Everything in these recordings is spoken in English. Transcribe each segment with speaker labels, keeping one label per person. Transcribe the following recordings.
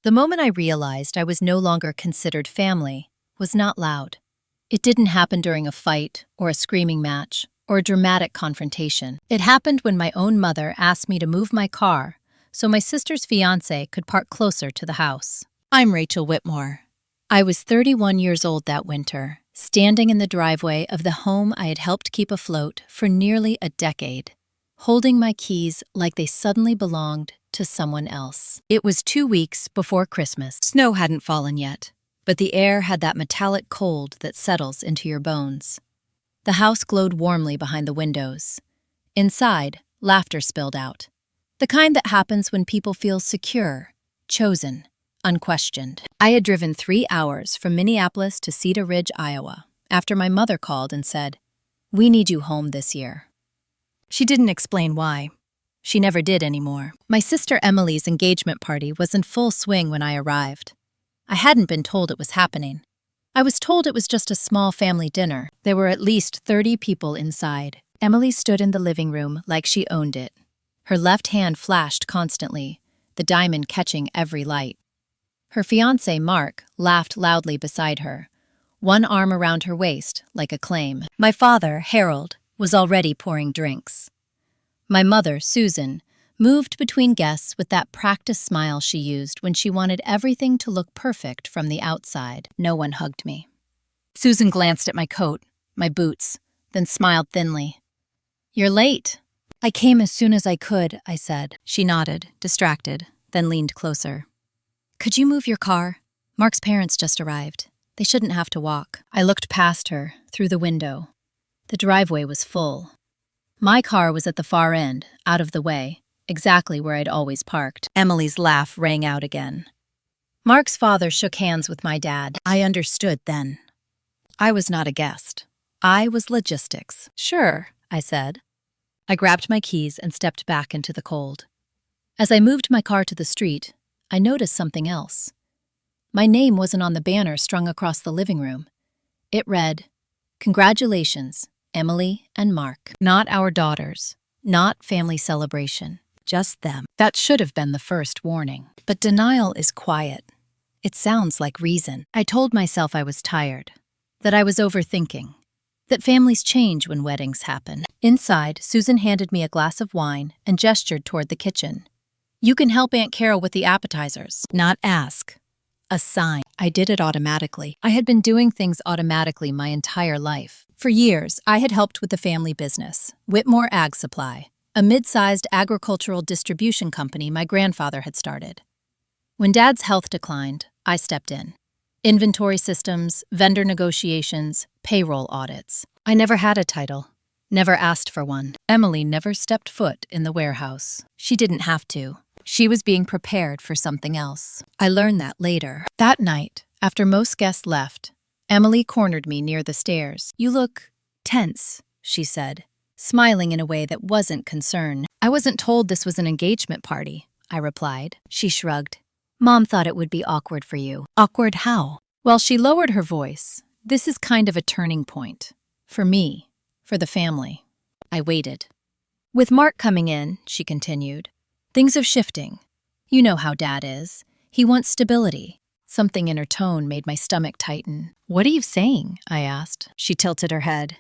Speaker 1: The moment I realized I was no longer considered family was not loud. It didn't happen during a fight or a screaming match or a dramatic confrontation. It happened when my own mother asked me to move my car so my sister's fiancé could park closer to the house. I'm Rachel Whitmore. I was 31 years old that winter, standing in the driveway of the home I had helped keep afloat for nearly a decade, holding my keys like they suddenly belonged to someone else. It was 2 weeks before Christmas. Snow hadn't fallen yet, but the air had that metallic cold that settles into your bones. The house glowed warmly behind the windows. Inside, laughter spilled out. The kind that happens when people feel secure, chosen, unquestioned. I had driven 3 hours from Minneapolis to Cedar Ridge, Iowa, after my mother called and said, "We need you home this year." She didn't explain why. She never did anymore. My sister Emily's engagement party was in full swing when I arrived. I hadn't been told it was happening. I was told it was just a small family dinner. There were at least 30 people inside. Emily stood in the living room like she owned it. Her left hand flashed constantly, the diamond catching every light. Her fiancé, Mark, laughed loudly beside her, one arm around her waist like a claim. My father, Harold, was already pouring drinks. My mother, Susan, moved between guests with that practiced smile she used when she wanted everything to look perfect from the outside. No one hugged me. Susan glanced at my coat, my boots, then smiled thinly. "You're late." "I came as soon as I could," I said. She nodded, distracted, then leaned closer. "Could you move your car? Mark's parents just arrived. They shouldn't have to walk." I looked past her, through the window. The driveway was full. My car was at the far end, out of the way, exactly where I'd always parked. Emily's laugh rang out again. Mark's father shook hands with my dad. I understood then. I was not a guest. I was logistics. "Sure," I said. I grabbed my keys and stepped back into the cold. As I moved my car to the street, I noticed something else. My name wasn't on the banner strung across the living room. It read, "Congratulations, Emily and Mark." Not our daughters, not family celebration, just them. That should have been the first warning. But denial is quiet. It sounds like reason. I told myself I was tired, that I was overthinking, that families change when weddings happen. Inside, Susan handed me a glass of wine and gestured toward the kitchen. "You can help Aunt Carol with the appetizers." Not ask. Assign. I did it automatically. I had been doing things automatically my entire life. For years, I had helped with the family business, Whitmore Ag Supply, a mid-sized agricultural distribution company my grandfather had started. When Dad's health declined, I stepped in. Inventory systems, vendor negotiations, payroll audits. I never had a title. Never asked for one. Emily never stepped foot in the warehouse. She didn't have to. She was being prepared for something else. I learned that later. That night, after most guests left, Emily cornered me near the stairs. "You look tense," she said, smiling in a way that wasn't concern. "I wasn't told this was an engagement party," I replied. She shrugged. "Mom thought it would be awkward for you." "Awkward how?" Well, she lowered her voice. "This is kind of a turning point. For me. For the family." I waited. "With Mark coming in," she continued, "things are shifting. You know how Dad is. He wants stability." Something in her tone made my stomach tighten. "What are you saying?" I asked. She tilted her head.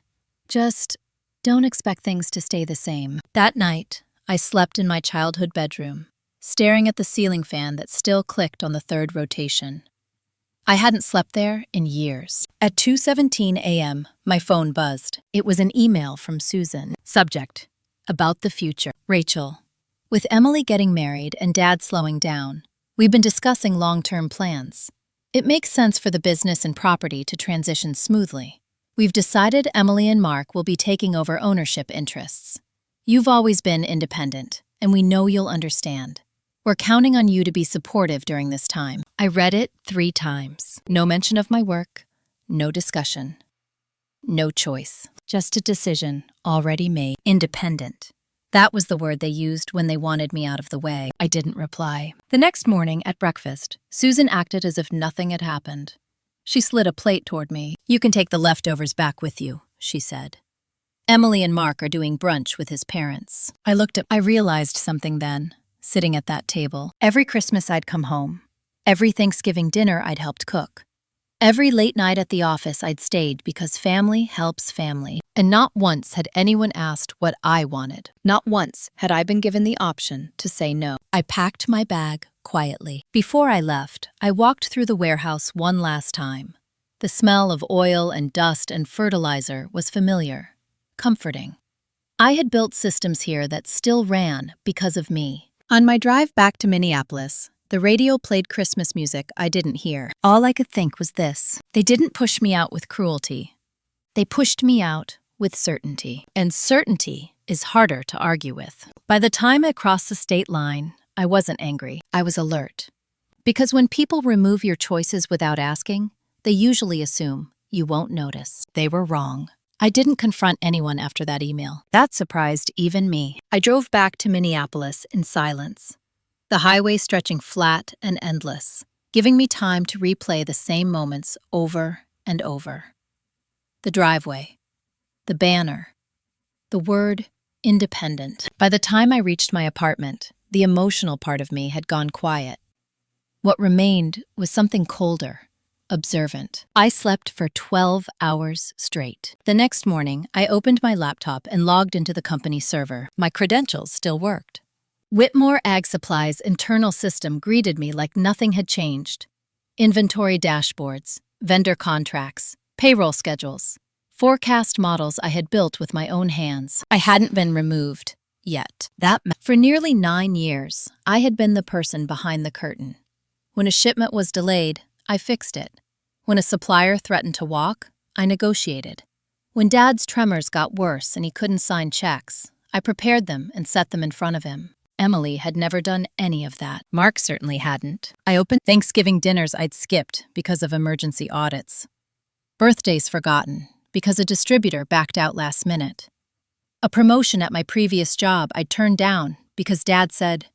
Speaker 1: "Just don't expect things to stay the same." That night, I slept in my childhood bedroom, staring at the ceiling fan that still clicked on the 3rd rotation. I hadn't slept there in years. At 2:17 a.m., my phone buzzed. It was an email from Susan. Subject: about the future. "Rachel, with Emily getting married and Dad slowing down, we've been discussing long-term plans. It makes sense for the business and property to transition smoothly. We've decided Emily and Mark will be taking over ownership interests. You've always been independent, and we know you'll understand. We're counting on you to be supportive during this time." I read it 3 times. No mention of my work, no discussion, no choice. Just a decision already made. Independent. That was the word they used when they wanted me out of the way. I didn't reply. The next morning at breakfast, Susan acted as if nothing had happened. She slid a plate toward me. "You can take the leftovers back with you," she said. "Emily and Mark are doing brunch with his parents." I realized something then, sitting at that table. Every Christmas I'd come home. Every Thanksgiving dinner I'd helped cook. Every late night at the office I'd stayed because family helps family. And not once had anyone asked what I wanted. Not once had I been given the option to say no. I packed my bag quietly. Before I left, I walked through the warehouse one last time. The smell of oil and dust and fertilizer was familiar, comforting. I had built systems here that still ran because of me. On my drive back to Minneapolis, the radio played Christmas music I didn't hear. All I could think was this: they didn't push me out with cruelty. They pushed me out with certainty. And certainty is harder to argue with. By the time I crossed the state line, I wasn't angry. I was alert. Because when people remove your choices without asking, they usually assume you won't notice. They were wrong. I didn't confront anyone after that email. That surprised even me. I drove back to Minneapolis in silence, the highway stretching flat and endless, giving me time to replay the same moments over and over. The driveway, the banner, the word independent. By the time I reached my apartment, the emotional part of me had gone quiet. What remained was something colder, observant. I slept for 12 hours straight. The next morning, I opened my laptop and logged into the company server. My credentials still worked. Whitmore Ag Supply's internal system greeted me like nothing had changed. Inventory dashboards, vendor contracts, payroll schedules, forecast models I had built with my own hands. I hadn't been removed yet. For nearly 9 years, I had been the person behind the curtain. When a shipment was delayed, I fixed it. When a supplier threatened to walk, I negotiated. When Dad's tremors got worse and he couldn't sign checks, I prepared them and set them in front of him. Emily had never done any of that. Mark certainly hadn't. I opened Thanksgiving dinners I'd skipped because of emergency audits. Birthdays forgotten because a distributor backed out last minute. A promotion at my previous job I'd turned down because Dad said,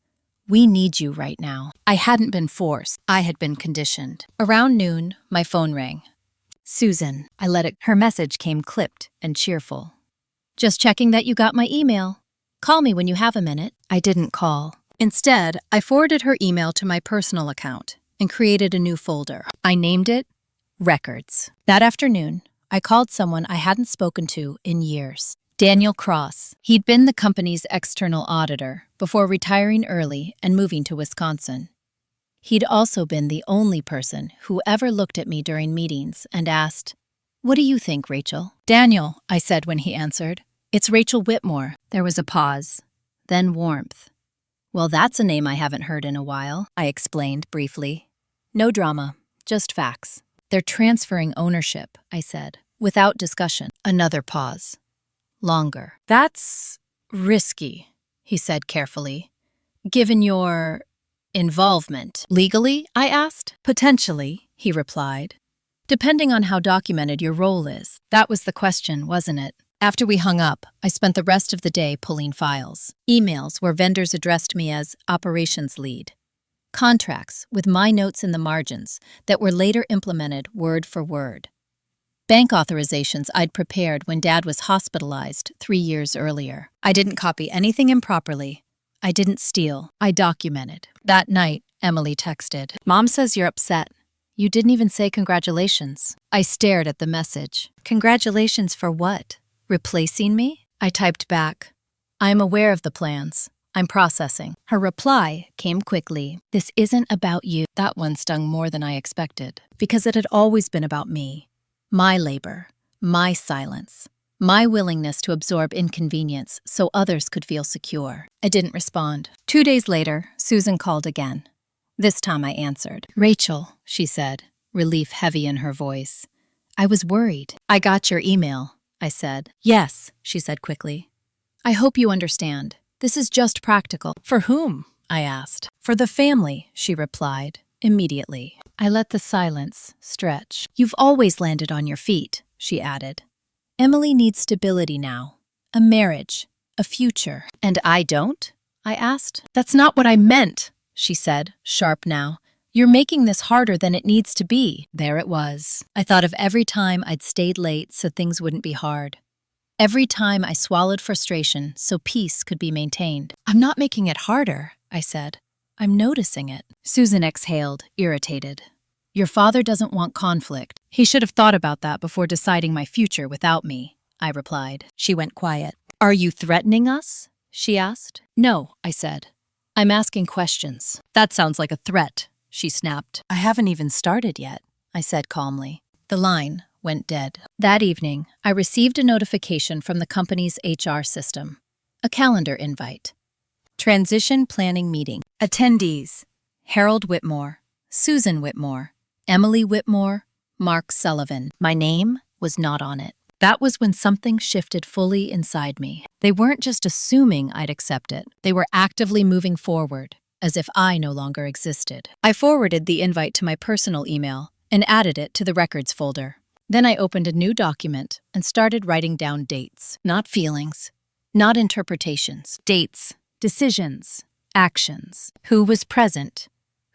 Speaker 1: "We need you right now." I hadn't been forced. I had been conditioned. Around noon, my phone rang. "Susan," I let it. Her message came clipped and cheerful. "Just checking that you got my email. Call me when you have a minute." I didn't call. Instead, I forwarded her email to my personal account and created a new folder. I named it Records. That afternoon, I called someone I hadn't spoken to in years. Daniel Cross. He'd been the company's external auditor before retiring early and moving to Wisconsin. He'd also been the only person who ever looked at me during meetings and asked, "What do you think, Rachel?" "Daniel," I said when he answered. "It's Rachel Whitmore." There was a pause, then warmth. "Well, that's a name I haven't heard in a while," I explained briefly. "No drama, just facts." "They're transferring ownership," I said, without discussion. Another pause. Longer. "That's risky," he said carefully. "Given your involvement." "Legally?" I asked. "Potentially," he replied. "Depending on how documented your role is." That was the question, wasn't it? After we hung up, I spent the rest of the day pulling files. Emails where vendors addressed me as operations lead. Contracts with my notes in the margins that were later implemented word for word. Bank authorizations I'd prepared when Dad was hospitalized 3 years earlier. I didn't copy anything improperly. I didn't steal. I documented. That night, Emily texted, "Mom says you're upset. You didn't even say congratulations." I stared at the message. "Congratulations for what? Replacing me?" I typed back, "I am aware of the plans. I'm processing." Her reply came quickly. "This isn't about you." That one stung more than I expected, because it had always been about me. My labor, my silence, my willingness to absorb inconvenience so others could feel secure. I didn't respond. 2 days later, Susan called again. This time I answered. "Rachel," she said, relief heavy in her voice. "I was worried." "I got your email," I said. "Yes," she said quickly. "I hope you understand. This is just practical." "For whom?" I asked. "For the family," she replied, immediately. I let the silence stretch. "You've always landed on your feet," she added. "Emily needs stability now. A marriage, a future." "And I don't?" I asked. "That's not what I meant," she said, sharp now. "You're making this harder than it needs to be." There it was. I thought of every time I'd stayed late so things wouldn't be hard. Every time I swallowed frustration so peace could be maintained. "I'm not making it harder," I said. I'm noticing it. Susan exhaled, irritated. Your father doesn't want conflict. He should have thought about that before deciding my future without me, I replied. She went quiet. Are you threatening us? She asked. No, I said. I'm asking questions. That sounds like a threat, she snapped. I haven't even started yet, I said calmly. The line went dead. That evening, I received a notification from the company's HR system. A calendar invite. Transition planning meeting. Attendees: Harold Whitmore, Susan Whitmore, Emily Whitmore, Mark Sullivan. My name was not on it. That was when something shifted fully inside me. They weren't just assuming I'd accept it. They were actively moving forward, as if I no longer existed. I forwarded the invite to my personal email and added it to the records folder. Then I opened a new document and started writing down dates, not feelings, not interpretations. Dates, decisions, actions. Who was present?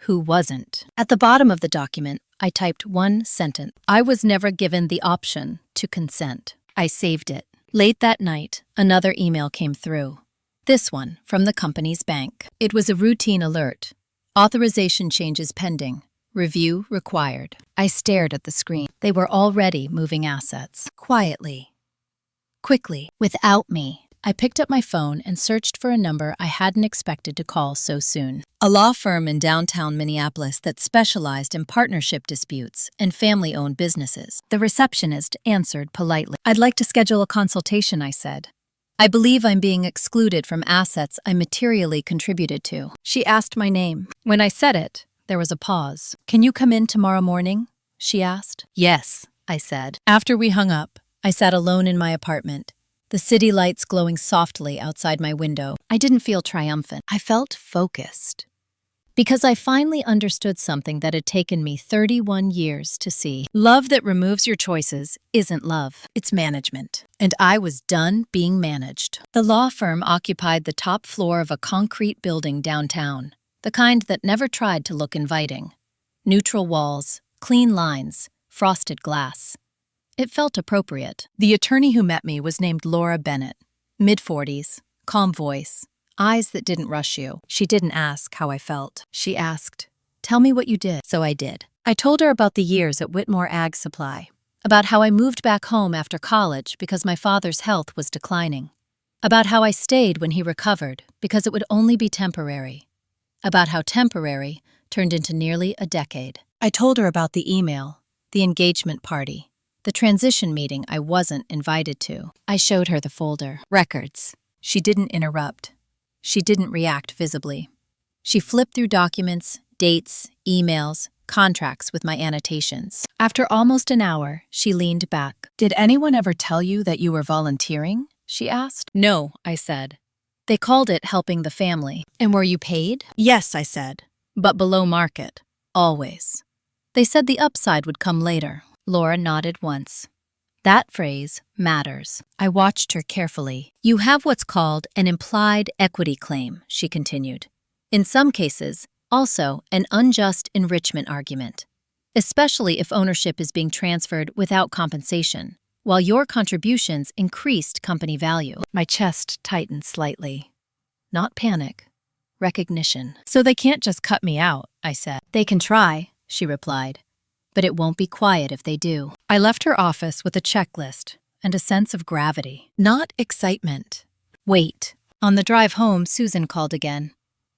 Speaker 1: Who wasn't? At the bottom of the document, I typed one sentence. I was never given the option to consent. I saved it. Late that night, another email came through. This one from the company's bank. It was a routine alert. Authorization changes pending. Review required. I stared at the screen. They were already moving assets. Quietly. Quickly. Without me. I picked up my phone and searched for a number I hadn't expected to call so soon. A law firm in downtown Minneapolis that specialized in partnership disputes and family-owned businesses. The receptionist answered politely. I'd like to schedule a consultation, I said. I believe I'm being excluded from assets I materially contributed to. She asked my name. When I said it, there was a pause. Can you come in tomorrow morning? She asked. Yes, I said. After we hung up, I sat alone in my apartment. The city lights glowing softly outside my window. I didn't feel triumphant. I felt focused. Because I finally understood something that had taken me 31 years to see. Love that removes your choices isn't love, it's management. And I was done being managed. The law firm occupied the top floor of a concrete building downtown, the kind that never tried to look inviting. Neutral walls, clean lines, frosted glass. It felt appropriate. The attorney who met me was named Laura Bennett, mid-40s, calm voice, eyes that didn't rush you. She didn't ask how I felt. She asked, "Tell me what you did." So I did. I told her about the years at Whitmore Ag Supply, about how I moved back home after college because my father's health was declining, about how I stayed when he recovered because it would only be temporary, about how temporary turned into nearly a decade. I told her about the email, the engagement party, the transition meeting I wasn't invited to. I showed her the folder. Records. She didn't interrupt. She didn't react visibly. She flipped through documents, dates, emails, contracts with my annotations. After almost an hour, she leaned back. "Did anyone ever tell you that you were volunteering?" she asked. "No," I said. "They called it helping the family." "And were you paid?" "Yes," I said, "but below market. Always." "They said the upside would come later." Laura nodded once. That phrase matters. I watched her carefully. "You have what's called an implied equity claim," she continued. "In some cases, also an unjust enrichment argument, especially if ownership is being transferred without compensation, while your contributions increased company value." My chest tightened slightly. Not panic, recognition. "So they can't just cut me out," I said. "They can try," she replied. "But it won't be quiet if they do." I left her office with a checklist and a sense of gravity, not excitement. Wait. On the drive home, Susan called again.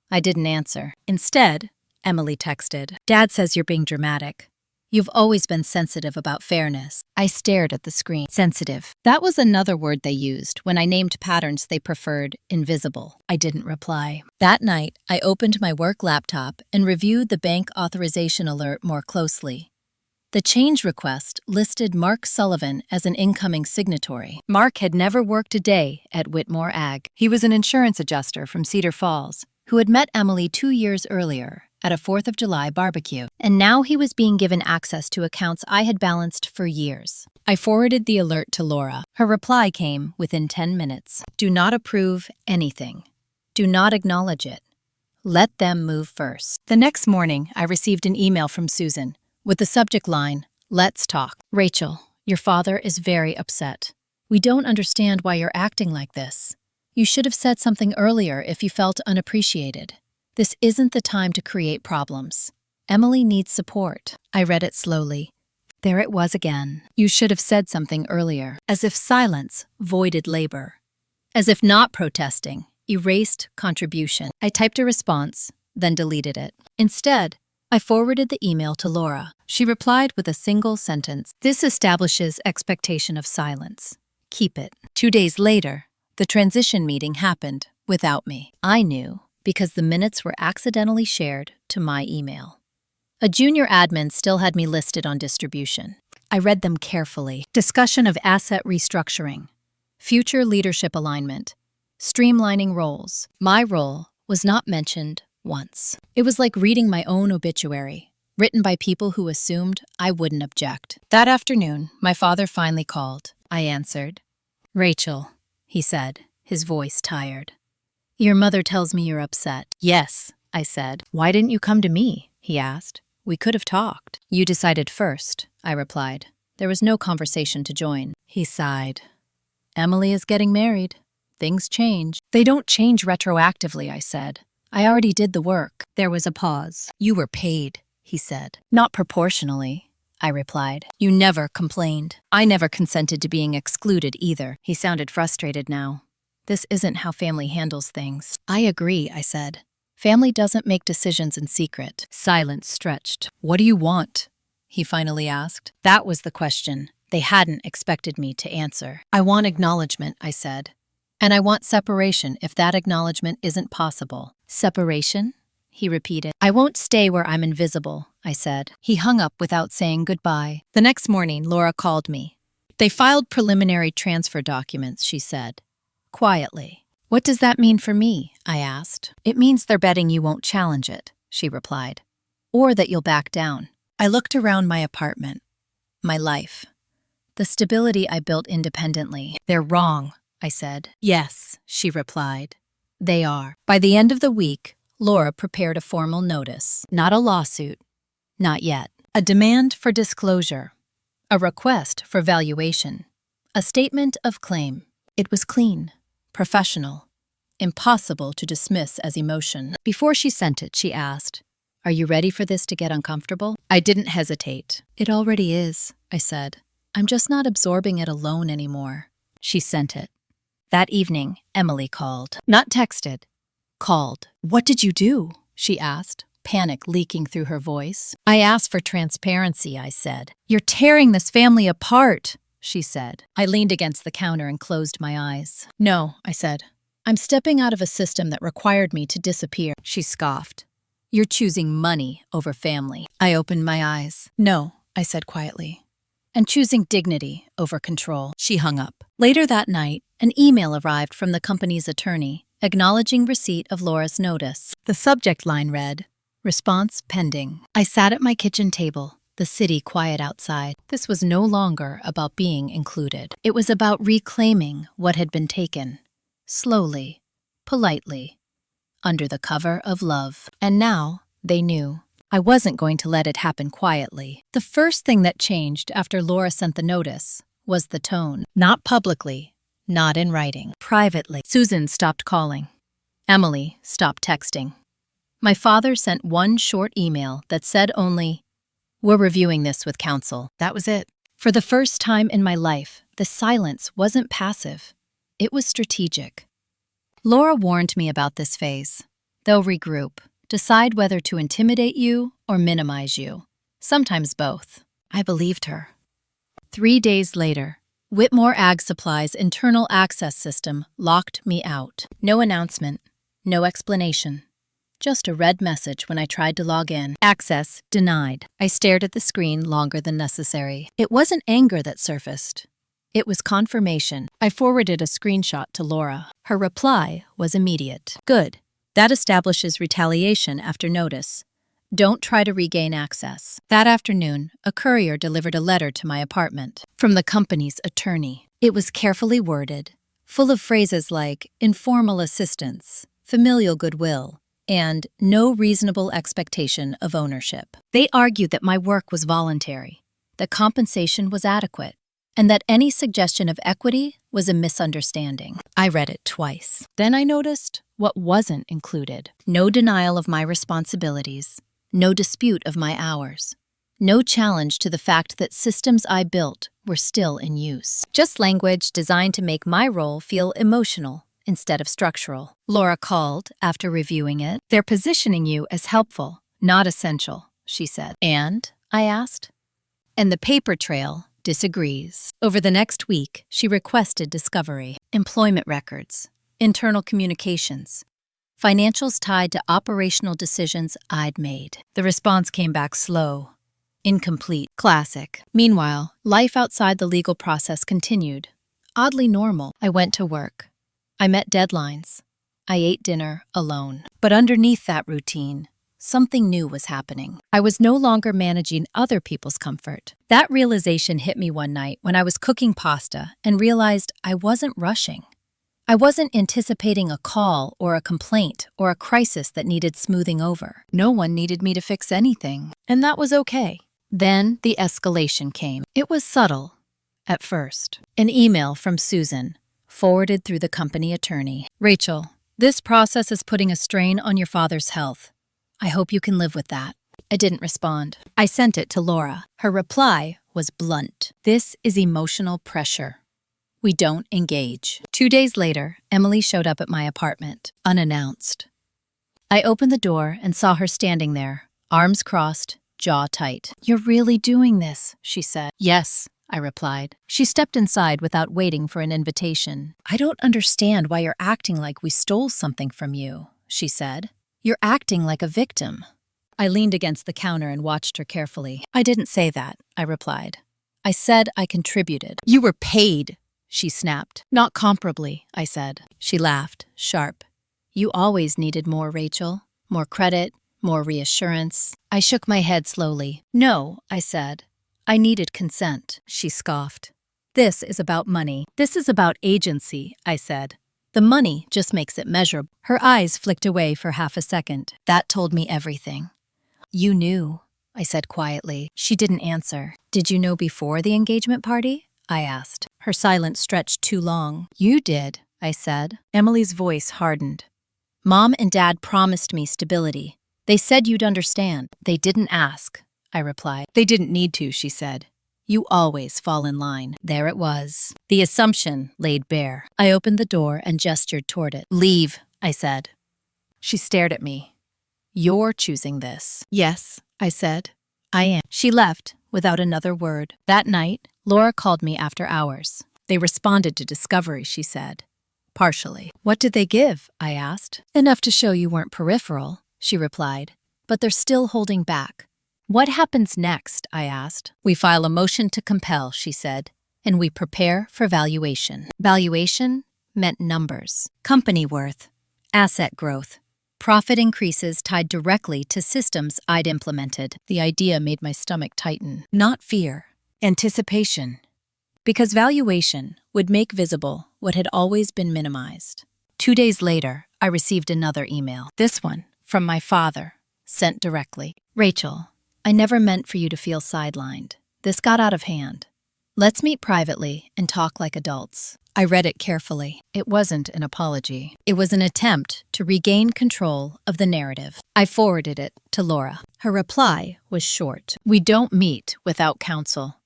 Speaker 1: I didn't answer. Instead, Emily texted, "Dad says you're being dramatic. You've always been sensitive about fairness." I stared at the screen. Sensitive. That was another word they used when I named patterns they preferred invisible. I didn't reply. That night, I opened my work laptop and reviewed the bank authorization alert more closely. The change request listed Mark Sullivan as an incoming signatory. Mark had never worked a day at Whitmore Ag. He was an insurance adjuster from Cedar Falls who had met Emily 2 years earlier at a 4th of July barbecue. And now he was being given access to accounts I had balanced for years. I forwarded the alert to Laura. Her reply came within 10 minutes. "Do not approve anything. Do not acknowledge it. Let them move first." The next morning, I received an email from Susan with the subject line, "Let's talk." "Rachel, your father is very upset. We don't understand why you're acting like this. You should have said something earlier if you felt unappreciated. This isn't the time to create problems. Emily needs support. I read it slowly. There it was again. You should have said something earlier. As if silence voided labor. As if not protesting erased contribution. I typed a response, then deleted it. Instead, I forwarded the email to Laura. She replied with a single sentence. This establishes expectation of silence. Keep it. 2 days later, the transition meeting happened without me. I knew because the minutes were accidentally shared to my email. A junior admin still had me listed on distribution. I read them carefully. Discussion of asset restructuring, future leadership alignment, streamlining roles. My role was not mentioned once. It was like reading my own obituary, written by people who assumed I wouldn't object. That afternoon, my father finally called. I answered. "Rachel," he said, his voice tired. "Your mother tells me you're upset." "Yes," I said. "Why didn't you come to me?" he asked. "We could have talked." "You decided first," I replied. There was no conversation to join. He sighed. "Emily is getting married. Things change." "They don't change retroactively," I said. "I already did the work." There was a pause. "You were paid," he said. "Not proportionally," I replied. "You never complained. I never consented to being excluded either." He sounded frustrated now. "This isn't how family handles things." "I agree," I said. "Family doesn't make decisions in secret." Silence stretched. "What do you want?" he finally asked. That was the question they hadn't expected me to answer. "I want acknowledgement," I said. "And I want separation if that acknowledgement isn't possible." "Separation?" he repeated. "I won't stay where I'm invisible," I said. He hung up without saying goodbye. The next morning, Laura called me. "They filed preliminary transfer documents," she said, quietly. "What does that mean for me?" I asked. "It means they're betting you won't challenge it," she replied. "Or that you'll back down." I looked around my apartment, my life, the stability I built independently. "They're wrong," I said. "Yes," she replied. "They are." By the end of the week, Laura prepared a formal notice. Not a lawsuit. Not yet. A demand for disclosure. A request for valuation. A statement of claim. It was clean, professional, impossible to dismiss as emotion. Before she sent it, she asked, "Are you ready for this to get uncomfortable?" I didn't hesitate. "It already is," I said. "I'm just not absorbing it alone anymore." She sent it. That evening, Emily called. Not texted. Called. "What did you do?" she asked, panic leaking through her voice. "I asked for transparency," I said. "You're tearing this family apart," she said. I leaned against the counter and closed my eyes. "No," I said. "I'm stepping out of a system that required me to disappear." She scoffed. "You're choosing money over family." I opened my eyes. "No," I said quietly. "And choosing dignity over control." She hung up. Later that night, an email arrived from the company's attorney, acknowledging receipt of Laura's notice. The subject line read, "Response pending." I sat at my kitchen table, the city quiet outside. This was no longer about being included. It was about reclaiming what had been taken. Slowly, politely, under the cover of love. And now, they knew. I wasn't going to let it happen quietly. The first thing that changed after Laura sent the notice was the tone. Not publicly, not in writing. Privately. Susan stopped calling. Emily stopped texting. My father sent one short email that said only, "We're reviewing this with counsel." That was it. For the first time in my life, the silence wasn't passive. It was strategic. Laura warned me about this phase. They'll regroup, decide whether to intimidate you or minimize you. Sometimes both. I believed her. 3 days later, Whitmore Ag Supply's internal access system locked me out. No announcement, no explanation. Just a red message when I tried to log in. Access denied. I stared at the screen longer than necessary. It wasn't anger that surfaced. It was confirmation. I forwarded a screenshot to Laura. Her reply was immediate. "Good. That establishes retaliation after notice. Don't try to regain access." That afternoon, a courier delivered a letter to my apartment from the company's attorney. It was carefully worded, full of phrases like informal assistance, familial goodwill, and no reasonable expectation of ownership. They argued that my work was voluntary, that compensation was adequate, and that any suggestion of equity was a misunderstanding. I read it twice. Then I noticed what wasn't included. No denial of my responsibilities. No dispute of my hours. No challenge to the fact that systems I built were still in use. Just language designed to make my role feel emotional instead of structural. Laura called after reviewing it. They're positioning you as helpful, not essential, she said. And? I asked. And the paper trail disagrees. Over the next week, she requested discovery. Employment records, internal communications, financials tied to operational decisions I'd made. The response came back slow, incomplete, classic. Meanwhile, life outside the legal process continued. Oddly normal. I went to work. I met deadlines. I ate dinner alone. But underneath that routine, something new was happening. I was no longer managing other people's comfort. That realization hit me one night when I was cooking pasta and realized I wasn't rushing. I wasn't anticipating a call or a complaint or a crisis that needed smoothing over. No one needed me to fix anything, and that was okay. Then the escalation came. It was subtle, at first. An email from Susan, forwarded through the company attorney. Rachel, this process is putting a strain on your father's health. I hope you can live with that. I didn't respond. I sent it to Laura. Her reply was blunt. This is emotional pressure. We don't engage. 2 days later, Emily showed up at my apartment, unannounced. I opened the door and saw her standing there, arms crossed, jaw tight. You're really doing this, she said. Yes, I replied. She stepped inside without waiting for an invitation. I don't understand why you're acting like we stole something from you, she said. You're acting like a victim. I leaned against the counter and watched her carefully. I didn't say that, I replied. I said I contributed. You were paid, she snapped. Not comparably, I said. She laughed, sharp. You always needed more, Rachel. More credit, more reassurance. I shook my head slowly. No, I said. I needed consent, she scoffed. This is about money. This is about agency, I said. The money just makes it measurable. Her eyes flicked away for half a second. That told me everything. You knew, I said quietly. She didn't answer. Did you know before the engagement party? I asked. Her silence stretched too long. You did, I said. Emily's voice hardened. Mom and Dad promised me stability. They said you'd understand. They didn't ask, I replied. They didn't need to, she said. You always fall in line. There it was. The assumption laid bare. I opened the door and gestured toward it. Leave, I said. She stared at me. You're choosing this. Yes, I said. I am. She left without another word. That night, Laura called me after hours. They responded to discovery, she said. Partially. What did they give? I asked. Enough to show you weren't peripheral, she replied. But they're still holding back. What happens next? I asked. We file a motion to compel, she said, and we prepare for valuation. Valuation meant numbers, company worth, asset growth, profit increases tied directly to systems I'd implemented. The idea made my stomach tighten. Not fear, anticipation. Because valuation would make visible what had always been minimized. 2 days later, I received another email. This one, from my father, sent directly. Rachel, I never meant for you to feel sidelined. This got out of hand. Let's meet privately and talk like adults. I read it carefully. It wasn't an apology. It was an attempt to regain control of the narrative. I forwarded it to Laura. Her reply was short. We don't meet without counsel.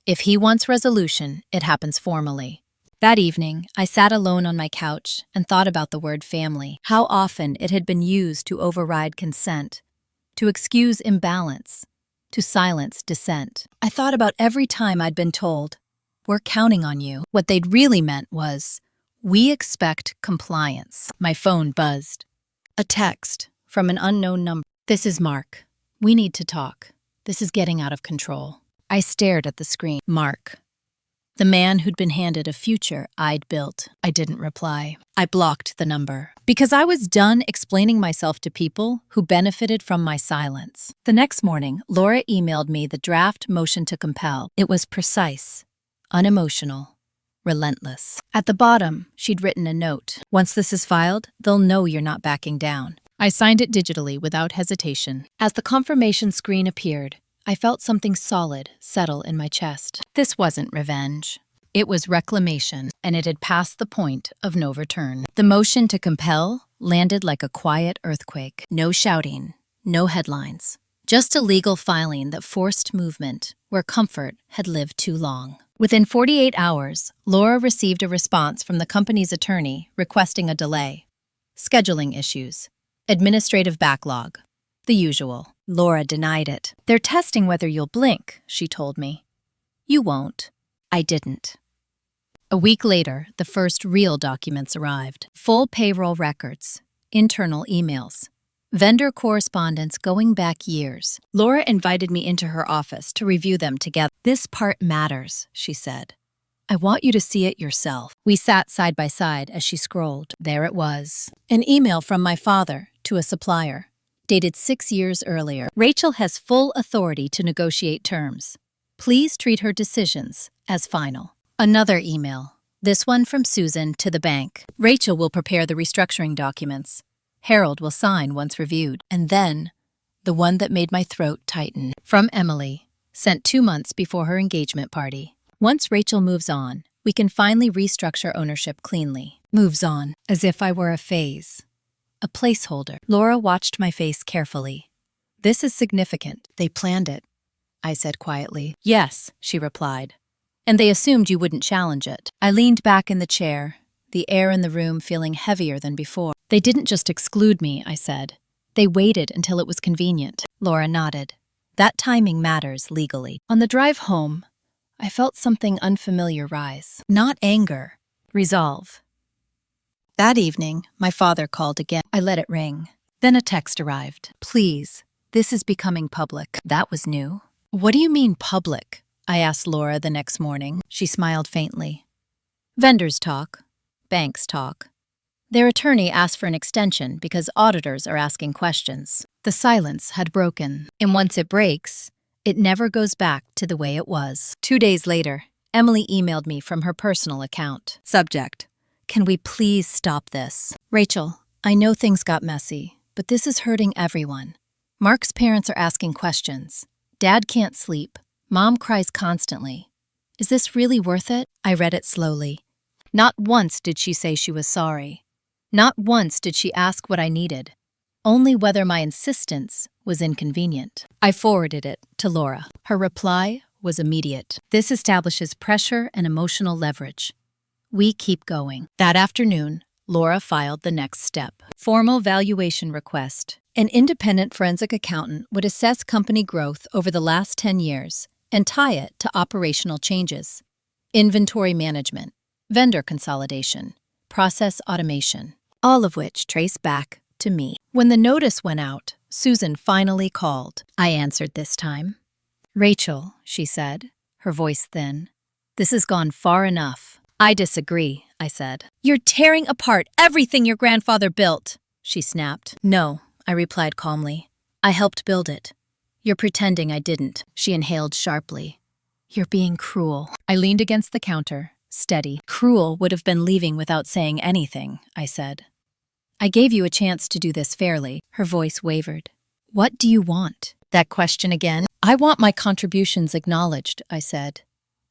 Speaker 1: If he wants resolution, it happens formally. That evening, I sat alone on my couch and thought about the word family, how often it had been used to override consent, to excuse imbalance, to silence dissent. I thought about every time I'd been told, we're counting on you. What they'd really meant was, we expect compliance. My phone buzzed. A text from an unknown number. This is Mark. We need to talk. This is getting out of control. I stared at the screen. Mark. The man who'd been handed a future I'd built. I didn't reply. I blocked the number. Because I was done explaining myself to people who benefited from my silence. The next morning, Laura emailed me the draft motion to compel. It was precise, unemotional, relentless. At the bottom, she'd written a note. Once this is filed, they'll know you're not backing down. I signed it digitally without hesitation. As the confirmation screen appeared, I felt something solid settle in my chest. This wasn't revenge. It was reclamation, and it had passed the point of no return. The motion to compel landed like a quiet earthquake. No shouting, no headlines. Just a legal filing that forced movement where comfort had lived too long. Within 48 hours, Laura received a response from the company's attorney requesting a delay. Scheduling issues. Administrative backlog. The usual. Laura denied it. "They're testing whether you'll blink," she told me. "You won't." I didn't. A week later, the first real documents arrived. Full payroll records, internal emails, vendor correspondence going back years. Laura invited me into her office to review them together. "This part matters," she said. "I want you to see it yourself." We sat side by side as she scrolled. There it was. An email from my father to a supplier, dated 6 years earlier. "Rachel has full authority to negotiate terms. Please treat her decisions as final." Another email, this one from Susan to the bank. "Rachel will prepare the restructuring documents. Harold will sign once reviewed." And then, the one that made my throat tighten. From Emily, sent 2 months before her engagement party. "Once Rachel moves on, we can finally restructure ownership cleanly." Moves on, as if I were a phase. A placeholder. Laura watched my face carefully. "This is significant. They planned it," I said quietly. "Yes," she replied. "And they assumed you wouldn't challenge it." I leaned back in the chair, the air in the room feeling heavier than before. "They didn't just exclude me," I said. "They waited until it was convenient." Laura nodded. "That timing matters legally." On the drive home, I felt something unfamiliar rise. Not anger, resolve. That evening, my father called again. I let it ring. Then a text arrived. "Please, this is becoming public." That was new. "What do you mean public?" I asked Laura the next morning. She smiled faintly. "Vendors talk. Banks talk. Their attorney asked for an extension because auditors are asking questions." The silence had broken. And once it breaks, it never goes back to the way it was. 2 days later, Emily emailed me from her personal account. Subject: "Can we please stop this? Rachel, I know things got messy, but this is hurting everyone. Mark's parents are asking questions. Dad can't sleep. Mom cries constantly. Is this really worth it?" I read it slowly. Not once did she say she was sorry. Not once did she ask what I needed. Only whether my insistence was inconvenient. I forwarded it to Laura. Her reply was immediate. "This establishes pressure and emotional leverage. We keep going." That afternoon, Laura filed the next step. Formal valuation request. An independent forensic accountant would assess company growth over the last 10 years and tie it to operational changes. Inventory management, vendor consolidation, process automation, all of which trace back to me. When the notice went out, Susan finally called. I answered this time. "Rachel," she said, her voice thin, "this has gone far enough." "I disagree," I said. "You're tearing apart everything your grandfather built," she snapped. "No," I replied calmly. "I helped build it. You're pretending I didn't." She inhaled sharply. "You're being cruel." I leaned against the counter, steady. "Cruel would have been leaving without saying anything," I said. "I gave you a chance to do this fairly." Her voice wavered. "What do you want?" That question again. "I want my contributions acknowledged," I said.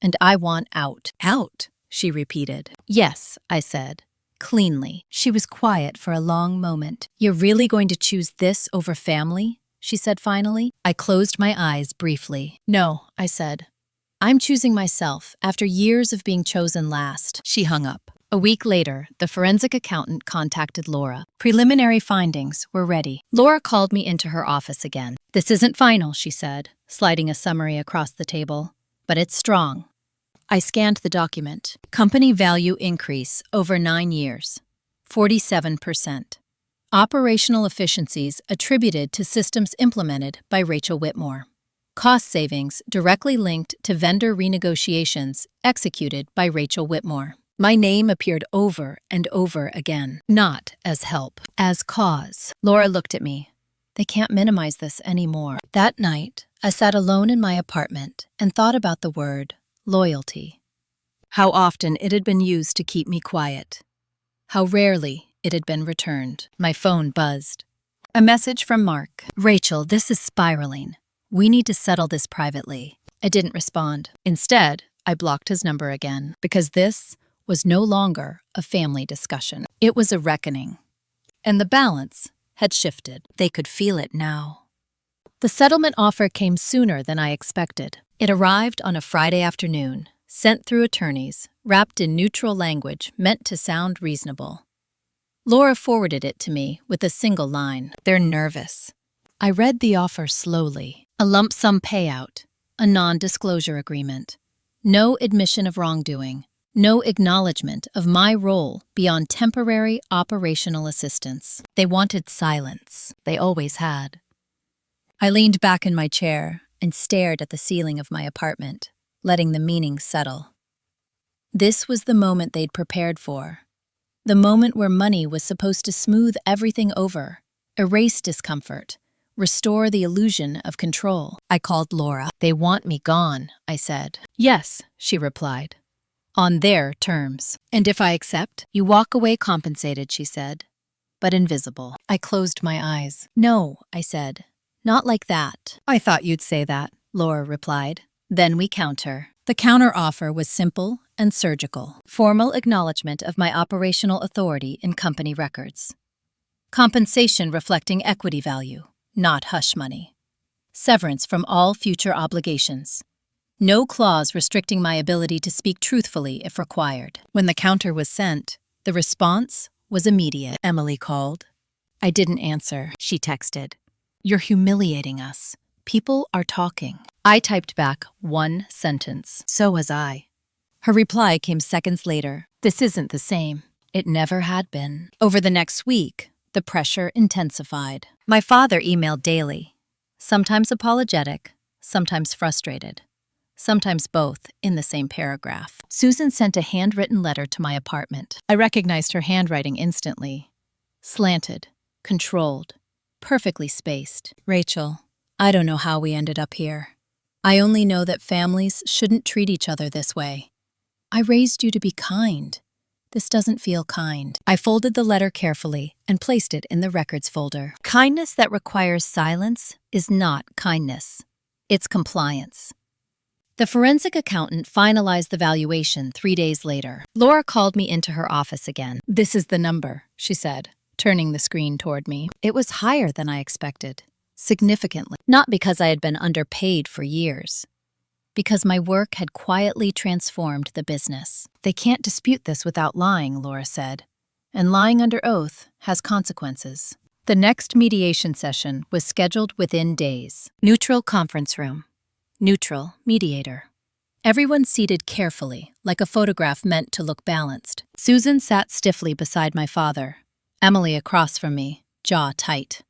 Speaker 1: "And I want out." "Out?" she repeated. "Yes," I said, cleanly. She was quiet for a long moment. "You're really going to choose this over family?" she said finally. I closed my eyes briefly. "No," I said. "I'm choosing myself after years of being chosen last." She hung up. A week later, the forensic accountant contacted Laura. Preliminary findings were ready. Laura called me into her office again. "This isn't final," she said, sliding a summary across the table, "but it's strong." I scanned the document. Company value increase over 9 years, 47%. Operational efficiencies attributed to systems implemented by Rachel Whitmore. Cost savings directly linked to vendor renegotiations executed by Rachel Whitmore. My name appeared over and over again, not as help, as cause. Laura looked at me. "They can't minimize this anymore." That night, I sat alone in my apartment and thought about the word loyalty. How often it had been used to keep me quiet. How rarely it had been returned. My phone buzzed. A message from Mark. "Rachel, this is spiraling. We need to settle this privately." I didn't respond. Instead, I blocked his number again, because this was no longer a family discussion. It was a reckoning. And the balance had shifted. They could feel it now. The settlement offer came sooner than I expected. It arrived on a Friday afternoon, sent through attorneys, wrapped in neutral language meant to sound reasonable. Laura forwarded it to me with a single line. "They're nervous." I read the offer slowly. A lump sum payout, a non-disclosure agreement, no admission of wrongdoing, no acknowledgement of my role beyond temporary operational assistance. They wanted silence. They always had. I leaned back in my chair and stared at the ceiling of my apartment, letting the meaning settle. This was the moment they'd prepared for. The moment where money was supposed to smooth everything over, erase discomfort, restore the illusion of control. I called Laura. "They want me gone," I said. "Yes," she replied. "On their terms. And if I accept, you walk away compensated," she said, but invisible. I closed my eyes. "No," I said. "Not like that." "I thought you'd say that," Laura replied. Then we counter. The counter-offer was simple and surgical. Formal acknowledgement of my operational authority in company records. Compensation reflecting equity value, not hush money. Severance from all future obligations. No clause restricting my ability to speak truthfully if required. When the counter was sent, the response was immediate. Emily called. I didn't answer. She texted, "You're humiliating us. People are talking." I typed back one sentence. "So was I." Her reply came seconds later. "This isn't the same." It never had been. Over the next week, the pressure intensified. My father emailed daily, sometimes apologetic, sometimes frustrated, sometimes both in the same paragraph. Susan sent a handwritten letter to my apartment. I recognized her handwriting instantly. Slanted, controlled, perfectly spaced. "Rachel, I don't know how we ended up here. I only know that families shouldn't treat each other this way. I raised you to be kind. This doesn't feel kind." I folded the letter carefully and placed it in the records folder. Kindness that requires silence is not kindness. It's compliance. The forensic accountant finalized the valuation 3 days later. Laura called me into her office again. "This is the number," she said, turning the screen toward me. It was higher than I expected. Significantly. Not because I had been underpaid for years. Because my work had quietly transformed the business. "They can't dispute this without lying," Laura said. "And lying under oath has consequences." The next mediation session was scheduled within days. Neutral conference room. Neutral mediator. Everyone seated carefully, like a photograph meant to look balanced. Susan sat stiffly beside my father. Emily across from me, jaw tight.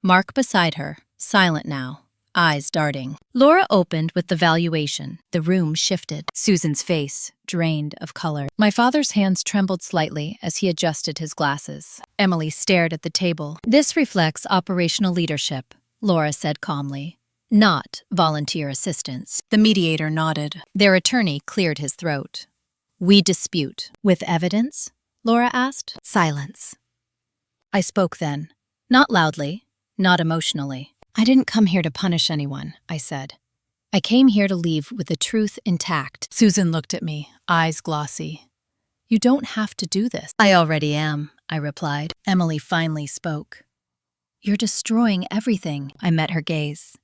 Speaker 1: Mark beside her, silent now, eyes darting. Laura opened with the valuation. The room shifted. Susan's face drained of color. My father's hands trembled slightly as he adjusted his glasses. Emily stared at the table. "This reflects operational leadership," Laura said calmly, "not volunteer assistance." The mediator nodded. Their attorney cleared his throat. "We dispute." "With evidence?" Laura asked. Silence. I spoke then, not loudly, not emotionally. "I didn't come here to punish anyone," I said. "I came here to leave with the truth intact." Susan looked at me, eyes glossy. "You don't have to do this." "I already am," I replied. Emily finally spoke. "You're destroying everything." I met her gaze.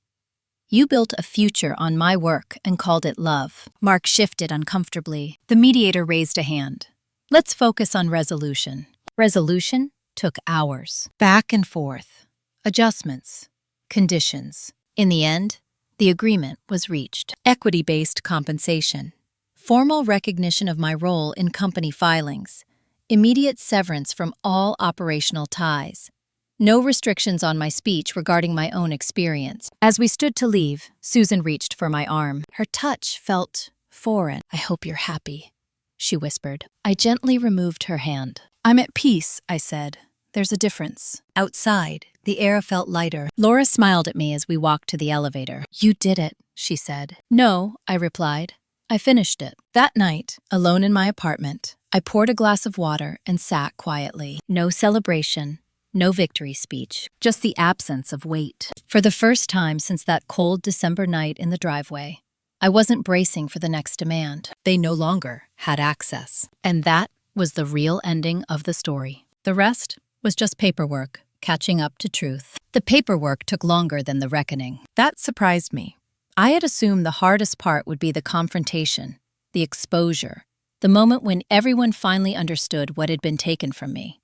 Speaker 1: "You built a future on my work and called it love." Mark shifted uncomfortably. The mediator raised a hand. "Let's focus on resolution." Resolution took hours. Back and forth. Adjustments. Conditions. In the end, the agreement was reached. Equity-based compensation. Formal recognition of my role in company filings. Immediate severance from all operational ties. No restrictions on my speech regarding my own experience. As we stood to leave, Susan reached for my arm. Her touch felt foreign. "I hope you're happy," she whispered. I gently removed her hand. "I'm at peace," I said. "There's a difference." Outside, the air felt lighter. Laura smiled at me as we walked to the elevator. "You did it," she said. "No," I replied. "I finished it." That night, alone in my apartment, I poured a glass of water and sat quietly. No celebration, no victory speech, just the absence of weight. For the first time since that cold December night in the driveway, I wasn't bracing for the next demand. They no longer had access. And that was the real ending of the story. The rest was just paperwork, catching up to truth. The paperwork took longer than the reckoning. That surprised me. I had assumed the hardest part would be the confrontation, the exposure, the moment when everyone finally understood what had been taken from me.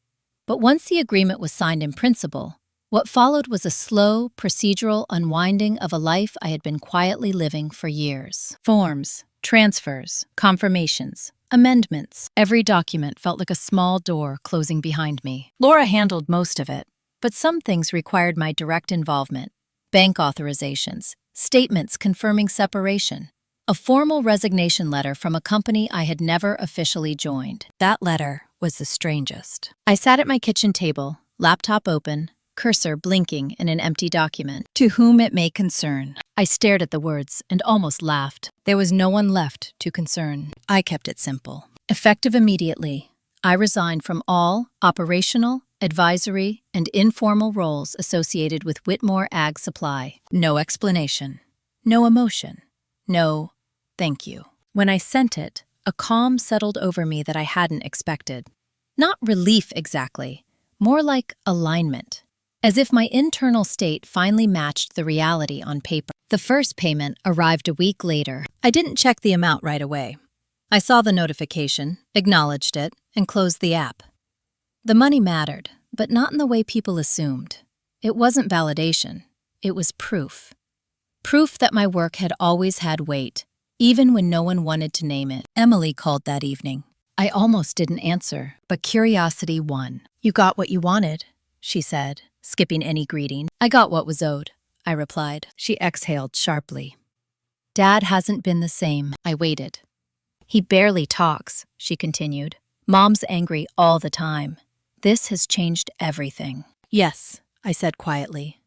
Speaker 1: But once the agreement was signed in principle, what followed was a slow, procedural unwinding of a life I had been quietly living for years. Forms, transfers, confirmations, amendments. Every document felt like a small door closing behind me. Laura handled most of it, but some things required my direct involvement. Bank authorizations, statements confirming separation, a formal resignation letter from a company I had never officially joined. That letter was the strangest. I sat at my kitchen table, laptop open, cursor blinking in an empty document. To whom it may concern. I stared at the words and almost laughed. There was no one left to concern. I kept it simple. Effective immediately, I resigned from all operational, advisory, and informal roles associated with Whitmore Ag Supply. No explanation. No emotion. No thank you. When I sent it, a calm settled over me that I hadn't expected. Not relief exactly, more like alignment. As if my internal state finally matched the reality on paper. The first payment arrived a week later. I didn't check the amount right away. I saw the notification, acknowledged it, and closed the app. The money mattered, but not in the way people assumed. It wasn't validation. It was proof. Proof that my work had always had weight, even when no one wanted to name it. Emily called that evening. I almost didn't answer, but curiosity won. You got what you wanted, she said, skipping any greeting. I got what was owed, I replied. She exhaled sharply. Dad hasn't been the same. I waited. He barely talks, she continued. Mom's angry all the time. This has changed everything. Yes, I said quietly.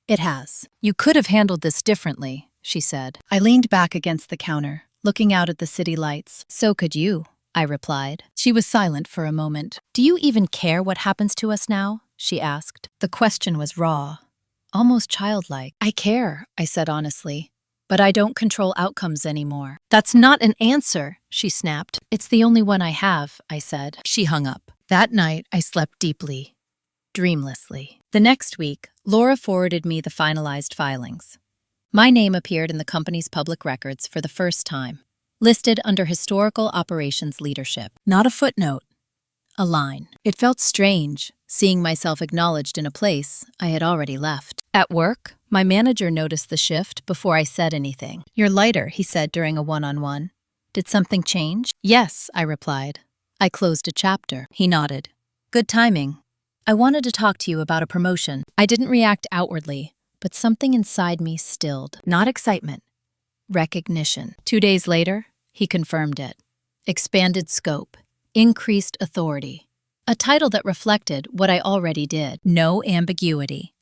Speaker 1: It has. You could have handled this differently, she said. I leaned back against the counter, looking out at the city lights. So could you, I replied. She was silent for a moment. Do you even care what happens to us now? She asked. The question was raw, almost childlike. I care, I said honestly, but I don't control outcomes anymore. That's not an answer, she snapped. It's the only one I have, I said. She hung up. That night, I slept deeply, dreamlessly. The next week, Laura forwarded me the finalized filings. My name appeared in the company's public records for the first time, listed under Historical Operations Leadership. Not a footnote, a line. It felt strange, seeing myself acknowledged in a place I had already left. At work, my manager noticed the shift before I said anything. You're lighter, he said during a one-on-one. Did something change? Yes, I replied. I closed a chapter. He nodded. Good timing. I wanted to talk to you about a promotion. I didn't react outwardly, but something inside me stilled. Not excitement. Recognition. 2 days later, he confirmed it. Expanded scope. Increased authority. A title that reflected what I already did. No ambiguity.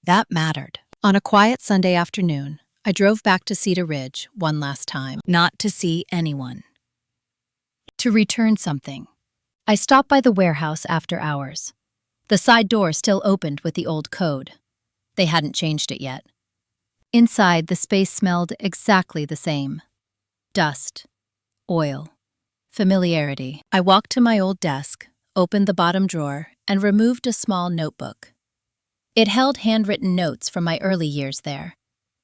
Speaker 1: That mattered. On a quiet Sunday afternoon, I drove back to Cedar Ridge one last time. Not to see anyone. To return something. I stopped by the warehouse after hours. The side door still opened with the old code. They hadn't changed it yet. Inside, the space smelled exactly the same. Dust. Oil. Familiarity. I walked to my old desk, opened the bottom drawer, and removed a small notebook. It held handwritten notes from my early years there.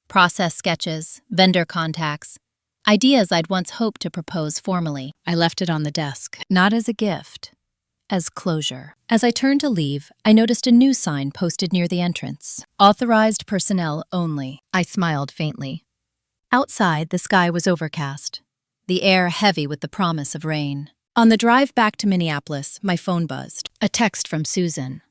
Speaker 1: Process sketches, vendor contacts, ideas I'd once hoped to propose formally. I left it on the desk, not as a gift, as closure. As I turned to leave, I noticed a new sign posted near the entrance. Authorized personnel only. I smiled faintly. Outside, the sky was overcast, the air heavy with the promise of rain. On the drive back to Minneapolis, my phone buzzed. A text from Susan.